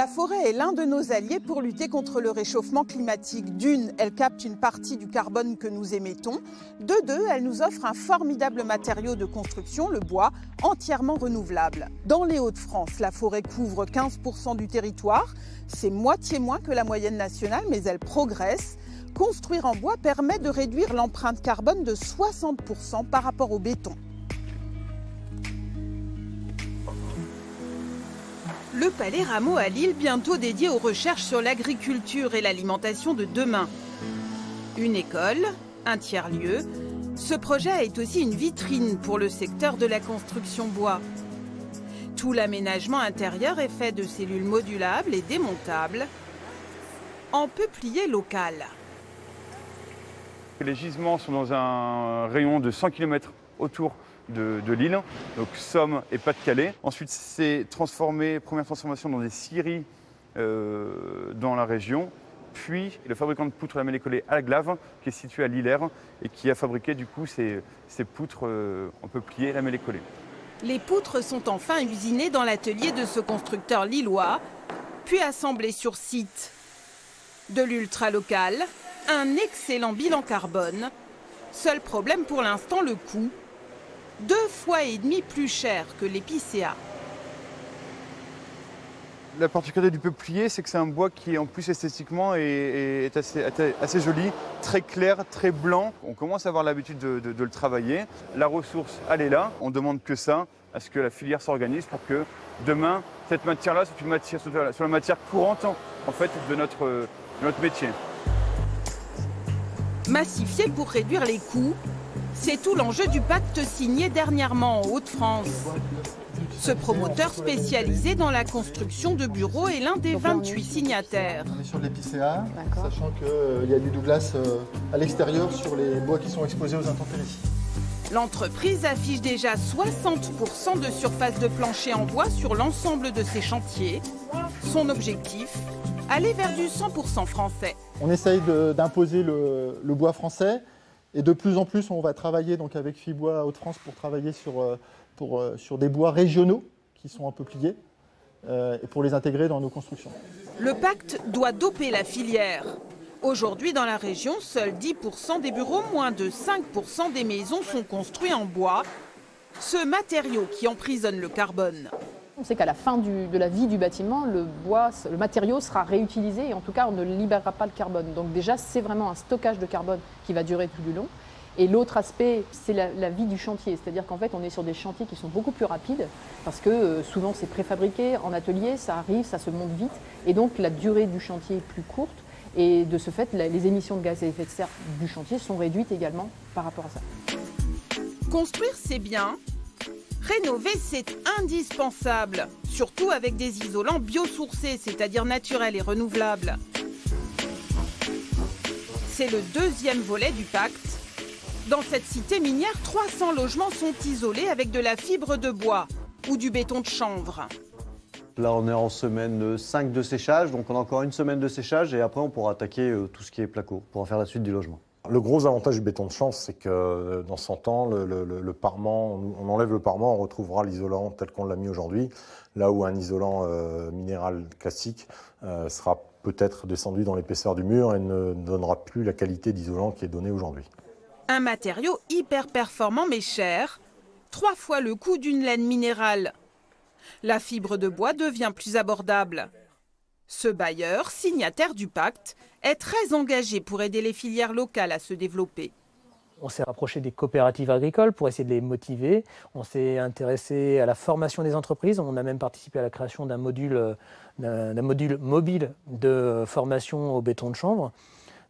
La forêt est l'un de nos alliés pour lutter contre le réchauffement climatique. D'une, elle capte une partie du carbone que nous émettons. De deux, elle nous offre un formidable matériau de construction, le bois, entièrement renouvelable. Dans les Hauts-de-France, la forêt couvre 15% du territoire. C'est moitié moins que la moyenne nationale, mais elle progresse. Construire en bois permet de réduire l'empreinte carbone de 60% par rapport au béton. Le Palais Rameau à Lille, bientôt dédié aux recherches sur l'agriculture et l'alimentation de demain. Une école, un tiers-lieu. Ce projet est aussi une vitrine pour le secteur de la construction bois. Tout l'aménagement intérieur est fait de cellules modulables et démontables en peuplier local. Les gisements sont dans un rayon de 100 km autour de Lille, donc Somme et Pas-de-Calais. Ensuite, c'est transformé, première transformation dans des scieries dans la région. Puis, le fabricant de poutres lamellées collées à la Glave, qui est situé à Lillers et qui a fabriqué du coup ces poutres en peuplier lamellées collées. Les poutres sont enfin usinées dans l'atelier de ce constructeur lillois, puis assemblées sur site. De l'ultra local, un excellent bilan carbone. Seul problème pour l'instant, le coût. 2,5 fois plus cher que l'épicéa. La particularité du peuplier, c'est que c'est un bois qui, en plus esthétiquement, est assez joli, très clair, très blanc. On commence à avoir l'habitude de le travailler. La ressource, elle est là. On ne demande que ça, à ce que la filière s'organise pour que demain, cette matière-là soit la matière courante en fait, de notre métier. Massifier pour réduire les coûts, c'est tout l'enjeu du pacte signé dernièrement en Hauts-de-France. Ce promoteur spécialisé dans la construction de bureaux est l'un des 28 signataires. On est sur de l'épicéa, sachant qu'il y a du Douglas à l'extérieur sur les bois qui sont exposés aux intempéries. L'entreprise affiche déjà 60% de surface de plancher en bois sur l'ensemble de ses chantiers. Son objectif, aller vers du 100% français. On essaye d'imposer le bois français et de plus en plus on va travailler donc, avec Fibois Hauts-de-France pour travailler sur des bois régionaux qui sont en peuplier et pour les intégrer dans nos constructions. Le pacte doit doper la filière. Aujourd'hui, dans la région, seuls 10% des bureaux, moins de 5% des maisons sont construits en bois. Ce matériau qui emprisonne le carbone. On sait qu'à la fin de la vie du bâtiment, le matériau sera réutilisé et en tout cas, on ne libérera pas le carbone. Donc déjà, c'est vraiment un stockage de carbone qui va durer tout du long. Et l'autre aspect, c'est la vie du chantier. C'est-à-dire qu'en fait, on est sur des chantiers qui sont beaucoup plus rapides parce que souvent, c'est préfabriqué en atelier, ça arrive, ça se monte vite. Et donc, la durée du chantier est plus courte. Et de ce fait, les émissions de gaz à effet de serre du chantier sont réduites également par rapport à ça. Construire, c'est bien. Rénover, c'est indispensable, surtout avec des isolants biosourcés, c'est-à-dire naturels et renouvelables. C'est le deuxième volet du pacte. Dans cette cité minière, 300 logements sont isolés avec de la fibre de bois ou du béton de chanvre. Là, on est en semaine 5 de séchage, donc on a encore une semaine de séchage et après on pourra attaquer tout ce qui est placo pour en faire la suite du logement. Le gros avantage du béton de chanvre, c'est que dans 100 ans, le parement, on enlève le parement, on retrouvera l'isolant tel qu'on l'a mis aujourd'hui, là où un isolant minéral classique sera peut-être descendu dans l'épaisseur du mur et ne donnera plus la qualité d'isolant qui est donnée aujourd'hui. Un matériau hyper performant mais cher, 3 fois le coût d'une laine minérale. La fibre de bois devient plus abordable. Ce bailleur, signataire du pacte, est très engagé pour aider les filières locales à se développer. On s'est rapproché des coopératives agricoles pour essayer de les motiver. On s'est intéressé à la formation des entreprises. On a même participé à la création d'un module mobile de formation au béton de chanvre.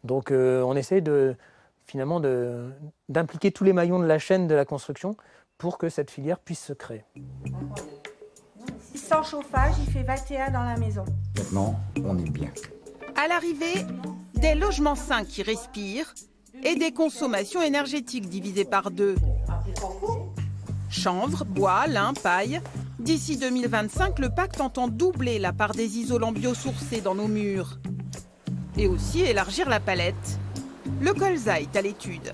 Donc on essaye finalement d'impliquer tous les maillons de la chaîne de la construction pour que cette filière puisse se créer. Sans chauffage, il fait 21 dans la maison. Maintenant, on est bien. À l'arrivée, des logements sains qui respirent et des consommations énergétiques divisées par 2. Chanvre, bois, lin, paille. D'ici 2025, le pacte entend doubler la part des isolants biosourcés dans nos murs. Et aussi élargir la palette. Le colza est à l'étude.